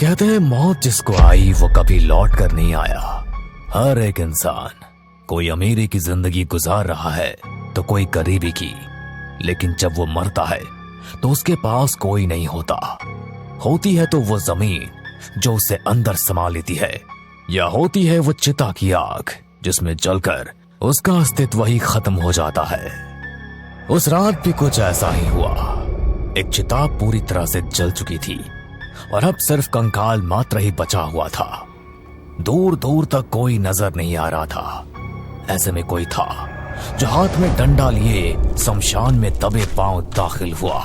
कहते हैं मौत जिसको आई वो कभी लौट कर नहीं आया। हर एक इंसान कोई अमीरी की जिंदगी गुजार रहा है तो कोई गरीबी की, लेकिन जब वो मरता है तो उसके पास कोई नहीं होता। होती है तो वो जमीन जो उसे अंदर समा लेती है, या होती है वो चिता की आग जिसमें जलकर उसका अस्तित्व ही खत्म हो जाता है। उस रात भी कुछ ऐसा ही हुआ। एक चिता पूरी तरह से जल चुकी थी और अब सिर्फ कंकाल मात्र ही बचा हुआ था। दूर दूर तक कोई नजर नहीं आ रहा था। ऐसे में कोई था जो हाथ में डंडा लिए शमशान में दबे पांव दाखिल हुआ।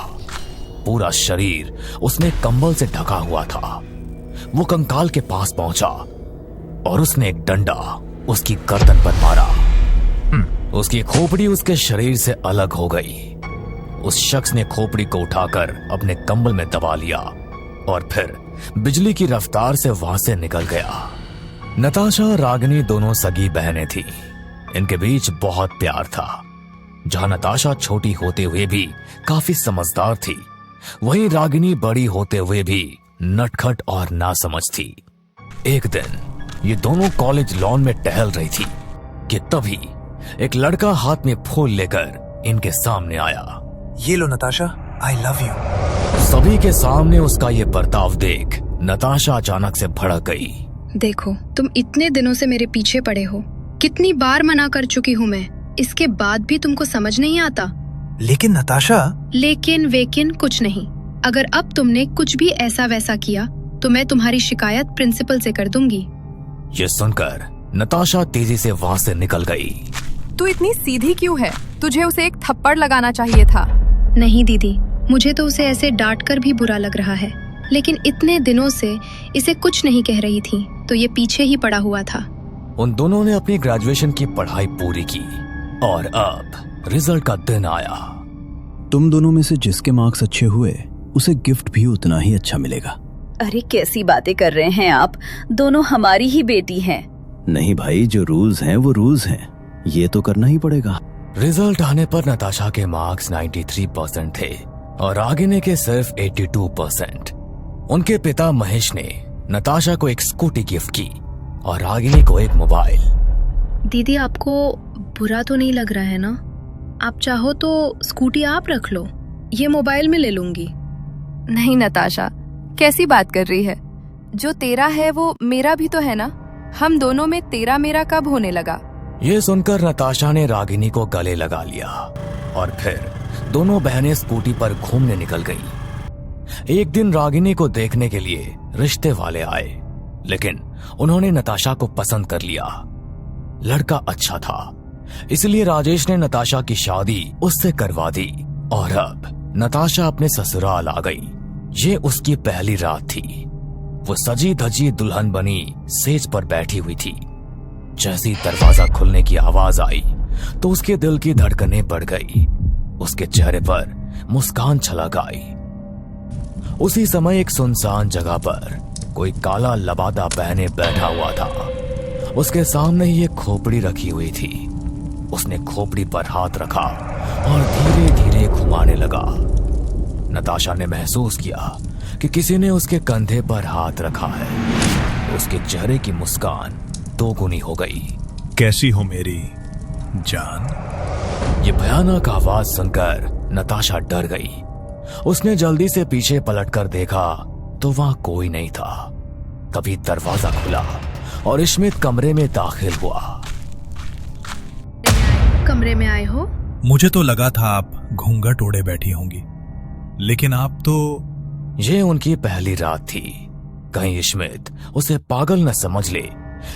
पूरा शरीर उसने कंबल से ढका हुआ था। वो कंकाल के पास पहुंचा और उसने एक डंडा उसकी गर्दन पर मारा। उसकी खोपड़ी उसके शरीर से अलग हो गई। उस शख्स ने खोपड़ी को उठाकर अपने कंबल में दबा लिया और फिर बिजली की रफ्तार से वहां से निकल गया। नताशा रागिनी दोनों सगी बहनें थी। इनके बीच बहुत प्यार था। जहां नताशा छोटी होते हुए भी काफी समझदार थी, वहीं रागिनी बड़ी होते हुए भी नटखट और नासमझ थी। एक दिन ये दोनों कॉलेज लॉन में टहल रही थी कि तभी एक लड़का हाथ में फूल लेकर इनके सामने आया। ये लो नताशा, आई लव यू। सभी के सामने उसका ये बर्ताव देख नताशा अचानक से भड़क गई। देखो, तुम इतने दिनों से मेरे पीछे पड़े हो। कितनी बार मना कर चुकी हूँ मैं, इसके बाद भी तुमको समझ नहीं आता। लेकिन नताशा। लेकिन वेकिन कुछ नहीं। अगर अब तुमने कुछ भी ऐसा वैसा किया तो मैं तुम्हारी शिकायत प्रिंसिपल से कर दूंगी। ये सुनकर नताशा तेजी से वहाँ से निकल गई। तू इतनी सीधी क्यों है? तुझे उसे एक थप्पड़ लगाना चाहिए था। नहीं दीदी, मुझे तो उसे ऐसे डांट कर भी बुरा लग रहा है, लेकिन इतने दिनों से इसे कुछ नहीं कह रही थी तो ये पीछे ही पड़ा हुआ था। उन दोनों ने अपनी ग्रेजुएशन की पढ़ाई पूरी की और अब रिजल्ट का दिन आया। तुम दोनों में से जिसके मार्क्स अच्छे हुए उसे गिफ्ट भी उतना ही अच्छा मिलेगा। अरे कैसी बातें कर रहे हैं आप? दोनों हमारी ही बेटी हैं। नहीं भाई, जो रूल्स हैं वो रूल्स हैं, ये तो करना ही पड़ेगा। रिजल्ट आने पर नताशा के मार्क्स 93% थे और रागिनी के सिर्फ 82%। उनके पिता महेश ने नताशा को एक स्कूटी गिफ्ट की और रागिनी को एक मोबाइल। दीदी, आपको बुरा तो नहीं लग रहा है ना? आप चाहो तो स्कूटी आप रख लो, ये मोबाइल में ले लूंगी। नहीं नताशा, कैसी बात कर रही है? जो तेरा है वो मेरा भी तो है ना। हम दोनों में तेरा मेरा कब होने लगा? ये सुनकर नताशा ने रागिनी को गले लगा लिया और फिर दोनों बहनें स्कूटी पर घूमने निकल गई। एक दिन रागिनी को देखने के लिए रिश्ते वाले आए, लेकिन उन्होंने नताशा को पसंद कर लिया। लड़का अच्छा था, इसलिए राजेश ने नताशा की शादी उससे करवा दी और अब नताशा अपने ससुराल आ गई। ये उसकी पहली रात थी। वो सजी धजी दुल्हन बनी सेज पर बैठी हुई थी। जैसे ही दरवाजा खुलने की आवाज आई तो उसके दिल की धड़कनें बढ़ गई। उसके चेहरे पर मुस्कान छलक आई। उसी समय एक सुनसान जगह पर कोई काला लबादा पहने बैठा हुआ था। उसके सामने ही एक खोपड़ी रखी हुई थी। उसने खोपड़ी पर हाथ रखा और धीरे धीरे घुमाने लगा। नताशा ने महसूस किया कि किसी ने उसके कंधे पर हाथ रखा है। उसके चेहरे की मुस्कान दोगुनी हो गई। कैसी हो मेरी जान? ये भयानक आवाज सुनकर नताशा डर गई। उसने जल्दी से पीछे पलटकर देखा तो वहां कोई नहीं था। तभी दरवाजा खुला और इश्मित कमरे में दाखिल हुआ। कमरे में आए हो? मुझे तो लगा था आप घूंघट ओढ़े बैठी होंगी, लेकिन आप तो। ये उनकी पहली रात थी। कहीं इश्मित उसे पागल न समझ ले,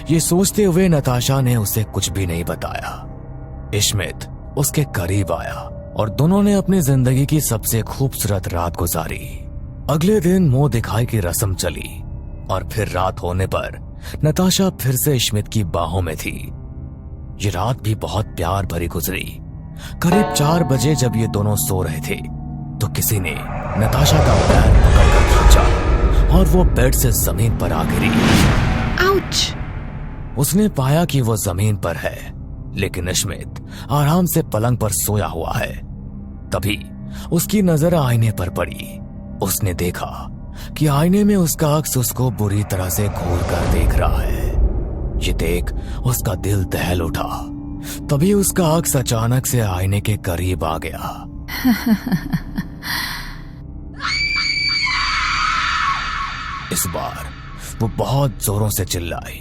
ये सोचते हुए नताशा ने उसे कुछ भी नहीं बताया। इश्मित उसके करीब आया और दोनों ने अपनी जिंदगी की सबसे खूबसूरत रात गुजारी। अगले दिन मुंह दिखाई की रस्म चली और फिर रात होने पर नताशा फिर से इश्मित की बाहों में थी। ये रात भी बहुत प्यार भरी गुजरी। करीब 4 बजे जब ये दोनों सो रहे थे तो किसी ने नताशा का पैर पकड़कर खींचा और वो बेड से जमीन पर आ गिरी। आउच! उसने पाया कि वो जमीन पर है, लेकिन इश्मित आराम से पलंग पर सोया हुआ है। तभी उसकी नजर आईने पर पड़ी। उसने देखा कि आईने में उसका अक्स उसको बुरी तरह से घूर कर देख रहा है। ये देख उसका दिल दहल उठा। तभी उसका अक्स अचानक से आईने के करीब आ गया। इस बार वो बहुत जोरों से चिल्लाई,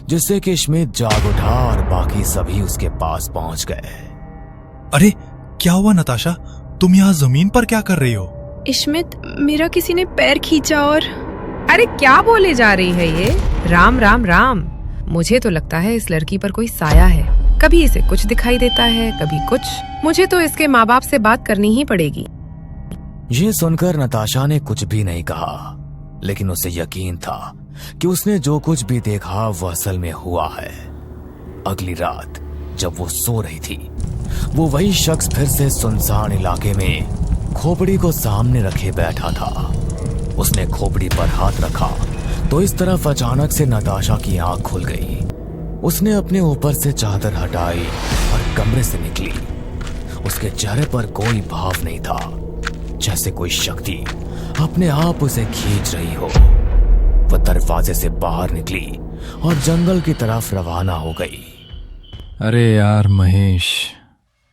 जिससे कि स्मिथ जाग उठा और बाकी सभी उसके पास पहुंच गए। अरे क्या हुआ नताशा, तुम यहाँ जमीन पर क्या कर रही हो? स्मिथ, मेरा किसी ने पैर खींचा और... अरे क्या बोले जा रही है ये? राम राम राम। मुझे तो लगता है इस लड़की पर कोई साया है। कभी इसे कुछ दिखाई देता है, कभी कुछ। मुझे तो इसके माँ बाप से बात करनी ही पड़ेगी। ये सुनकर नताशा ने कुछ भी नहीं कहा, लेकिन उसे यकीन था कि उसने जो कुछ भी देखा वह असल में हुआ है। अगली रात जब वो सो रही थी, वो वही शख्स फिर से सुनसान इलाके में खोपड़ी को सामने रखे बैठा था। उसने खोपड़ी पर हाथ रखा तो इस तरफ अचानक से नताशा की आंख खुल गई। उसने अपने ऊपर से चादर हटाई और कमरे से निकली। उसके चेहरे पर कोई भाव नहीं था, जैसे कोई शक्ति अपने आप उसे खींच रही हो। वह दरवाजे से बाहर निकली और जंगल की तरफ रवाना हो गई। अरे यार महेश,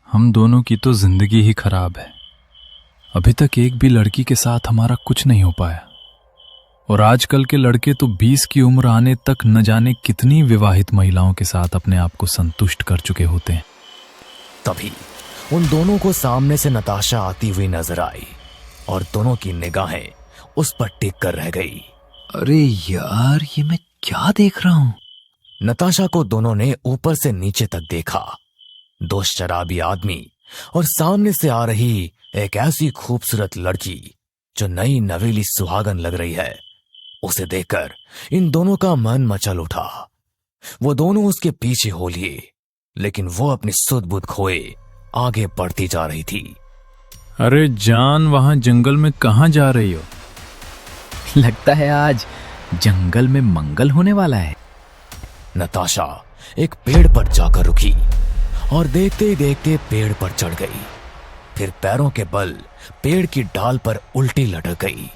हम दोनों की तो जिंदगी ही खराब है। अभी तक एक भी लड़की के साथ हमारा कुछ नहीं हो पाया, और आजकल के लड़के तो 20 की उम्र आने तक न जाने कितनी विवाहित महिलाओं के साथ अपने आप को संतुष्ट कर चुके होते हैं। तभी उन दोनों को सामने से नताशा आती हुई नजर आई और दोनों की निगाहें उस पर टिक कर रह गई। अरे यार, ये मैं क्या देख रहा हूं? नताशा को दोनों ने ऊपर से नीचे तक देखा। 2 शराबी आदमी और सामने से आ रही एक ऐसी खूबसूरत लड़की जो नई नवेली सुहागन लग रही है। उसे देखकर इन दोनों का मन मचल उठा। वो दोनों उसके पीछे हो लिए, लेकिन वो अपनी सुध बुध खोए आगे बढ़ती जा रही थी। अरे जान, वहां जंगल में कहां जा रही हो? लगता है आज जंगल में मंगल होने वाला है। नताशा एक पेड़ पर जाकर रुकी और देखते ही देखते पेड़ पर चढ़ गई। फिर पैरों के बल पेड़ की डाल पर उल्टी लटक गई।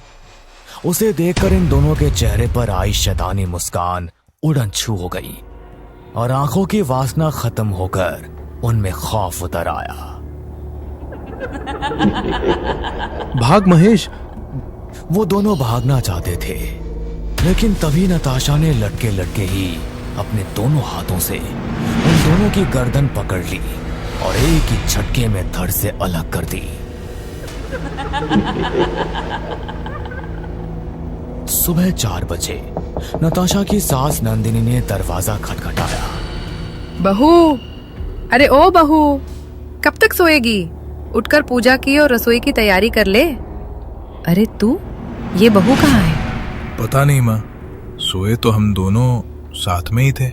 उसे देखकर इन दोनों के चेहरे पर आई शैतानी मुस्कान उड़न छू हो गई और आंखों की वासना खत्म होकर उनमें खौफ उतर आया। भाग महेश। वो दोनों भागना चाहते थे, लेकिन तभी नताशा ने लटके लटके ही अपने दोनों हाथों से उन दोनों की गर्दन पकड़ ली और एक ही झटके में धड़ से अलग कर दी। सुबह 4 बजे नताशा की सास नंदिनी ने दरवाजा खटखटाया। बहू, अरे ओ बहू, कब तक सोएगी? उठकर पूजा की और रसोई की तैयारी कर ले। अरे तू, ये बहू कहाँ है? पता नहीं माँ, सोए तो हम दोनों साथ में ही थे।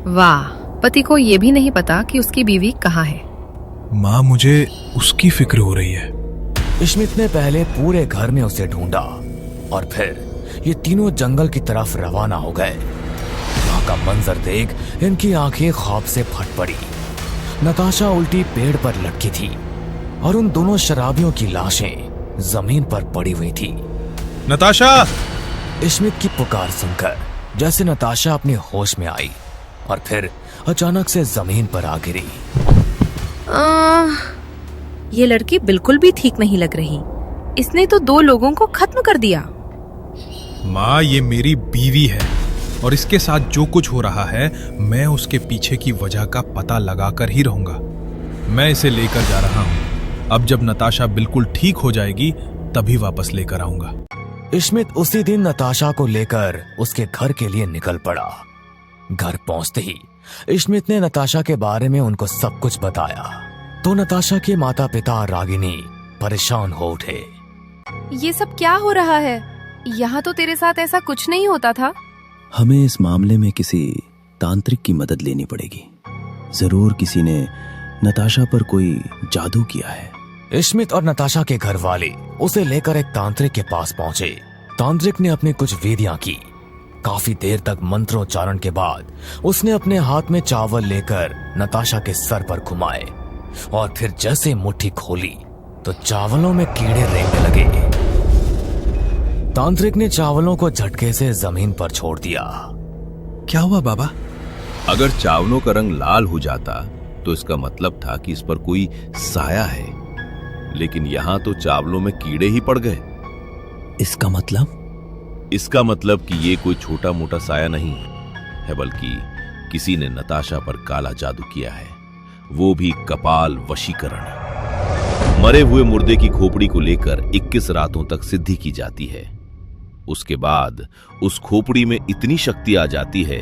वाह, पति को ये भी नहीं पता कि उसकी बीवी कहाँ है। माँ, मुझे उसकी फिक्र हो रही है। स्मिथ ने पहले पूरे घर में उसे ढूंढा और फिर ये तीनों जंगल की तरफ रवाना हो गए। वहां का मंजर देख इनकी आंखें खौफ से फट पड़ी। नताशा उल्टी पेड़ पर लटकी थी और उन दोनों शराबियों की लाशें जमीन पर पड़ी हुई थी। नताशा! स्मिथ की पुकार सुनकर जैसे नताशा अपने होश में आई और फिर अचानक से जमीन पर आ गिरी। ये लड़की बिल्कुल भी ठीक नहीं लग रही। इसने तो 2 लोगों को खत्म कर दिया। माँ, ये मेरी बीवी है और इसके साथ जो कुछ हो रहा है, मैं उसके पीछे की वजह का पता लगाकर ही रहूंगा। मैं इसे लेकर जा रहा हूँ। अब जब नताशा बिल्कुल ठीक हो जाएगी तभी वापस लेकर आऊंगा। स्मिथ उसी दिन नताशा को लेकर उसके घर के लिए निकल पड़ा। घर पहुंचते ही स्मिथ ने नताशा के बारे में उनको सब कुछ बताया, तो नताशा के माता पिता रागिनी परेशान हो उठे। ये सब क्या हो रहा है? यहाँ तो तेरे साथ ऐसा कुछ नहीं होता था। हमें इस मामले में किसी तांत्रिक की मदद लेनी पड़ेगी। जरूर किसी ने नताशा पर कोई जादू किया है। स्मिथ और नताशा के घर वाले उसे लेकर एक तांत्रिक के पास पहुंचे। तांत्रिक ने अपनी कुछ विधियां की। काफी देर तक मंत्रोच्चारण के बाद उसने अपने हाथ में चावल लेकर नताशा के सर पर घुमाए और फिर जैसे मुट्ठी खोली तो चावलों में कीड़े रेंगने लगे। तांत्रिक ने चावलों को झटके से जमीन पर छोड़ दिया। क्या हुआ बाबा? अगर चावलों का रंग लाल हो जाता तो इसका मतलब था कि इस पर कोई साया है, लेकिन यहां तो चावलों में कीड़े ही पड़ गए। इसका मतलब? इसका मतलब कि ये कोई छोटा मोटा साया नहीं है, बल्कि किसी ने नताशा पर काला जादू किया है, वो भी कपाल वशीकरण। मरे हुए मुर्दे की खोपड़ी को लेकर 21 रातों तक सिद्धि की जाती है। उसके बाद उस खोपड़ी में इतनी शक्ति आ जाती है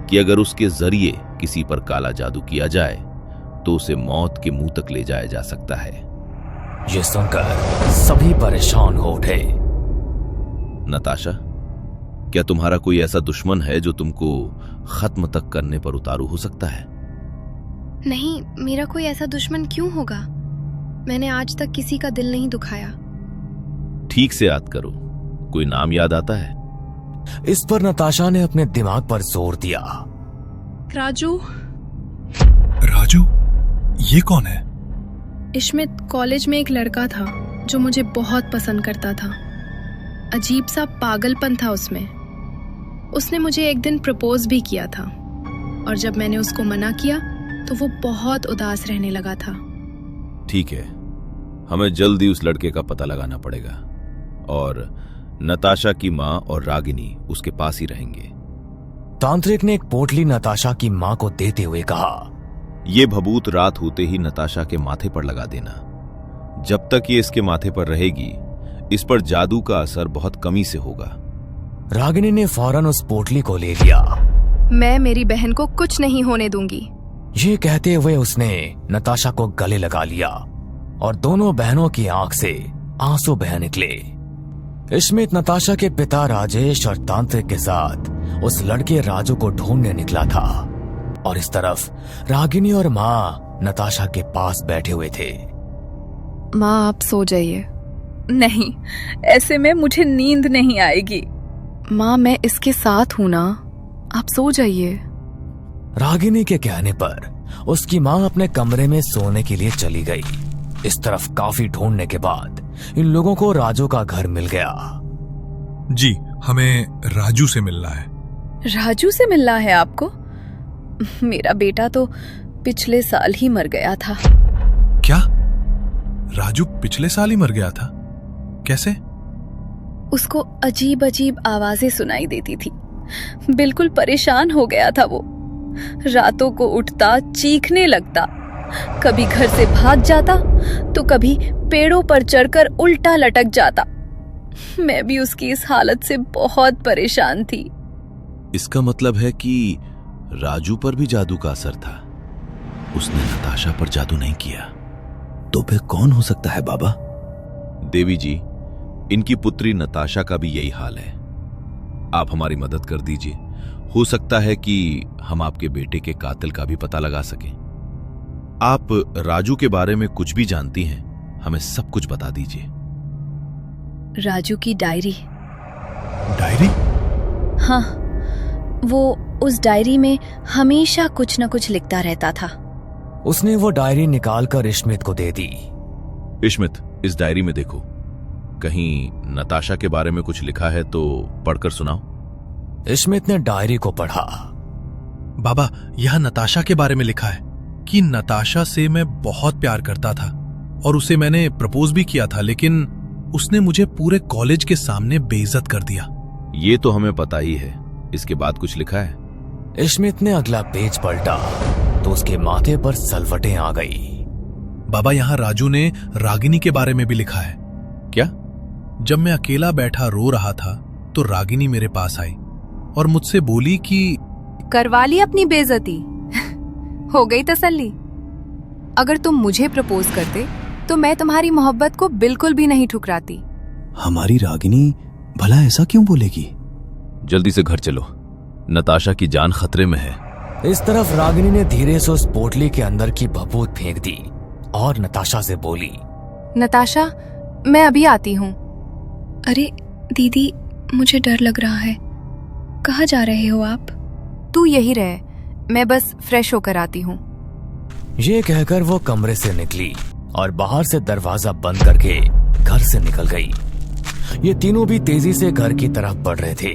कि अगर उसके जरिए किसी पर काला जादू किया जाए तो उसे मौत के मुंह तक ले जाया जा सकता है। ये सुनकर सभी परेशान हो उठे। नताशा, क्या तुम्हारा कोई ऐसा दुश्मन है जो तुमको खत्म तक करने पर उतारू हो सकता है? नहीं, मेरा कोई ऐसा दुश्मन क्यों होगा? मैंने आज तक किसी का दिल नहीं दुखाया। ठीक से याद करो, कोई नाम याद आता है? इस पर नताशा ने अपने दिमाग पर जोर दिया। राजू। राजू? ये कौन है? इश्मित कॉलेज में एक लड़का था जो मुझे बहुत पसंद करता था। अजीब सा पागलपन था उसमें। उसने मुझे एक दिन प्रपोज भी किया था, और जब मैंने उसको मना किया तो वो बहुत उदास रहने लगा था। ठीक है, हमें जल्दी उस लड़के का पता लगाना पड़ेगा, और नताशा की माँ और रागिनी उसके पास ही रहेंगे। तांत्रिक ने एक पोटली नताशा की माँ को देते हुए कहा, ये भभूत रात होते ही नताशा के माथे पर लगा देना। जब तक ये इसके माथे पर रहेगी, इस पर जादू का असर बहुत कमी से होगा। रागिनी ने फौरन उस पोटली को ले लिया। मैं मेरी बहन को कुछ नहीं होने दूंगी। ये कहते हुए उसने नताशा को गले लगा लिया और दोनों बहनों की आंख से आंसू बह निकले। इश्मित नताशा के पिता राजेश और तांत्रिक के साथ उस लड़के राजू को ढूंढने निकला था, और इस तरफ रागिनी और माँ नताशा के पास बैठे हुए थे। माँ, आप सो जाइए। नहीं, ऐसे में मुझे नींद नहीं आएगी। माँ, मैं इसके साथ हूं ना, आप सो जाइए। रागिनी के कहने पर उसकी माँ अपने कमरे में सोने के लिए चली गई। इस तरफ काफी ढूंढने के बाद इन लोगों को राजू का घर मिल गया। जी, हमें राजू से मिलना है। राजू से मिलना है आपको? मेरा बेटा तो पिछले साल ही मर गया था। क्या? राजू पिछले साल ही मर गया था? कैसे? उसको अजीब अजीब आवाजें सुनाई देती थी। बिल्कुल परेशान हो गया था वो। रातों को उठता, चीखने लगता, कभी घर से भाग जाता तो कभी पेड़ों पर चढ़कर उल्टा लटक जाता। मैं भी उसकी इस हालत से बहुत परेशान थी। इसका मतलब है कि राजू पर भी जादू का असर था। उसने नताशा पर जादू नहीं किया। तो फिर कौन हो सकता है बाबा? देवी जी, इनकी पुत्री नताशा का भी यही हाल है। आप हमारी मदद कर दीजिए। हो सकता है कि हम आपके बेटे के कातिल का भी पता लगा सकें। आप राजू के बारे में कुछ भी जानती हैं, हमें सब कुछ बता दीजिए। राजू की डायरी। डायरी? हाँ, वो उस डायरी में हमेशा कुछ न कुछ लिखता रहता था। उसने वो डायरी निकालकर इश्मित को दे दी। इश्मित, इस डायरी में देखो, कहीं नताशा के बारे में कुछ लिखा है तो पढ़कर सुनाओ। इश्मित ने डायरी को पढ़ा। बाबा, यह नताशा के बारे में लिखा है कि नताशा से मैं बहुत प्यार करता था और उसे मैंने प्रपोज भी किया था, लेकिन उसने मुझे पूरे कॉलेज के सामने बेइज्जत कर दिया। ये तो हमें पता ही है। इसके बाद कुछ लिखा है? इश्मित ने अगला पेज पलटा तो उसके माथे पर सलवटें आ गई। बाबा, यहाँ राजू ने रागिनी के बारे में भी लिखा है। क्या? जब मैं अकेला बैठा रो रहा था तो रागिनी मेरे पास आई और मुझसे बोली कि करवा ली अपनी बेइज्जती। हो गई तसल्ली। अगर तुम मुझे प्रपोज करते तो मैं तुम्हारी मोहब्बत को बिल्कुल भी नहीं ठुकराती। हमारी रागिनी भला ऐसा क्यों बोलेगी? जल्दी से घर चलो, नताशा की जान खतरे में है। इस तरफ रागिनी ने धीरे से उस पोटली के अंदर की भभूत फेंक दी और नताशा से बोली, नताशा, मैं अभी आती हूँ। अरे दीदी, मुझे डर लग रहा है। कहाँ जा रहे हो आप? तू यही रहे, मैं बस फ्रेश होकर आती हूँ। ये कहकर वो कमरे से निकली और बाहर से दरवाजा बंद करके घर से निकल गई। ये तीनों भी तेजी से घर की तरफ बढ़ रहे थे।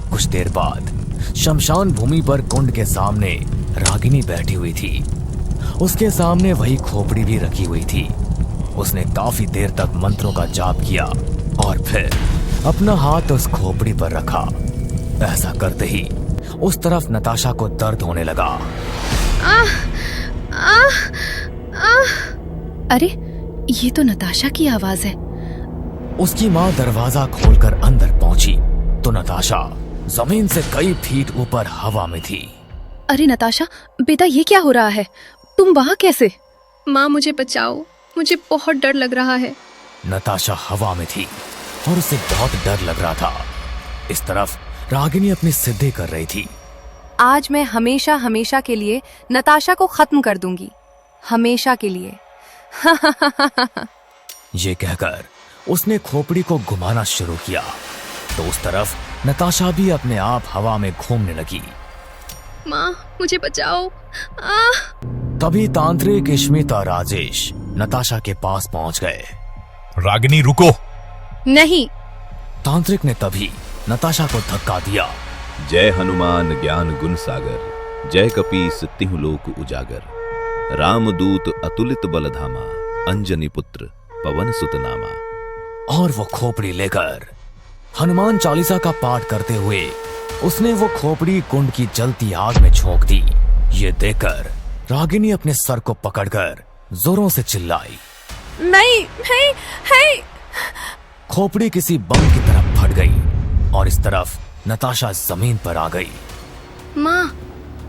कुछ देर बाद शमशान भूमि पर कुंड के सामने रागिनी बैठी हुई थी। उसके सामने वही खोपड़ी भी रखी हुई थी। उसने काफी देर तक मंत्रों का जाप किया और फिर अपना हाथ उस खोपड़ी पर रखा। ऐसा करते ही उस तरफ नताशा को दर्द होने लगा। अरे ये तो नताशा की आवाज है। उसकी माँ दरवाजा खोलकर अंदर पहुंची तो नताशा जमीन से कई फीट ऊपर हवा में थी। अरे नताशा, बेटा ये क्या हो रहा है? तुम वहाँ कैसे? माँ मुझे बचाओ, मुझे बहुत डर लग रहा है। नताशा हवा में थी और उसे बहुत डर लग रहा था। इस तरफ रागिनी अपनी सिद्धि कर रही थी। आज मैं हमेशा हमेशा के लिए नताशा को खत्म कर दूंगी, हमेशा के लिए। ये कहकर उसने खोपड़ी को घुमाना शुरू किया तो उस तरफ नताशा भी अपने आप हवा में घूमने लगी। माँ मुझे बचाओ। तभी तांत्रिक इश्मित और राजेश नताशा के पास पहुंच गए। रागिनी रुको। नहीं। तांत्रिक ने तभी नताशा को धक्का दिया। जय हनुमान ज्ञान गुण सागर, जय कपीस तिहु लोक उजागर। रामदूत अतुलित बलधामा, अंजनी पुत्र पवन सुत नामा। और वो खोपड़ी लेकर हनुमान चालीसा का पाठ करते हुए उसने वो खोपड़ी कुंड की जलती आग में झोंक दी। ये देखकर रागिनी अपने सर को पकड़कर जोरों से चिल्लाई। नहीं नहीं नहीं। खोपड़ी किसी बम की तरफ फट गई और इस तरफ नताशा जमीन पर आ गई। माँ,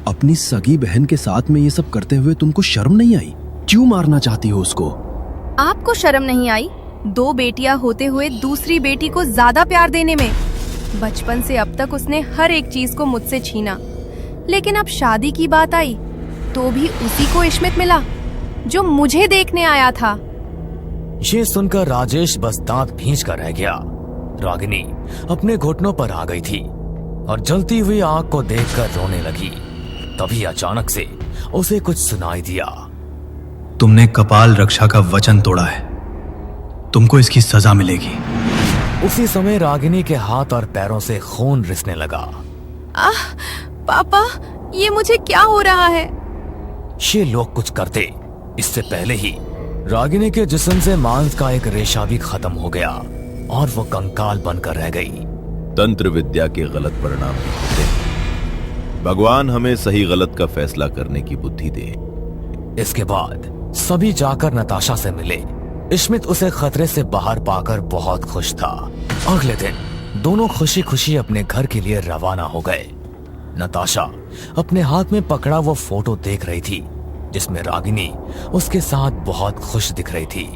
अपनी सगी बहन के साथ में ये सब करते हुए तुमको शर्म नहीं आई? क्यों मारना चाहती हो उसको? आपको शर्म नहीं आई 2 बेटियां होते हुए दूसरी बेटी को ज्यादा प्यार देने में? बचपन से अब तक उसने हर एक चीज को मुझसे छीना, लेकिन अब शादी की बात आई तो भी उसी को इश्मित मिला जो मुझे देखने आया था। ये सुनकर राजेश बस दांत भींच कर रह गया। रागिनी अपने घुटनों पर आ गई थी और जलती हुई आग को देखकर रोने लगी। तभी अचानक से उसे कुछ सुनाई दिया। तुमने कपाल रक्षा का वचन तोड़ा है, तुमको इसकी सजा मिलेगी। उसी समय रागिनी के हाथ और पैरों से खून रिसने लगा। पापा, ये मुझे क्या हो रहा है? ये लोग कुछ करते इससे पहले ही रागिनी के जिस्म से मांस का एक रेशा भी खत्म हो गया और वो कंकाल बनकर रह गई। तंत्र विद्या के गलत परिणाम भी होते हैं। भगवान हमें सही गलत का फैसला करने की बुद्धि दे। इसके बाद सभी जाकर नताशा से मिले। इश्मित उसे खतरे से बाहर पाकर बहुत खुश था। अगले दिन दोनों खुशी खुशी अपने घर के लिए रवाना हो गए। नताशा अपने हाथ में पकड़ा वो फोटो देख रही थी जिसमें रागिनी उसके साथ बहुत खुश दिख रही थी।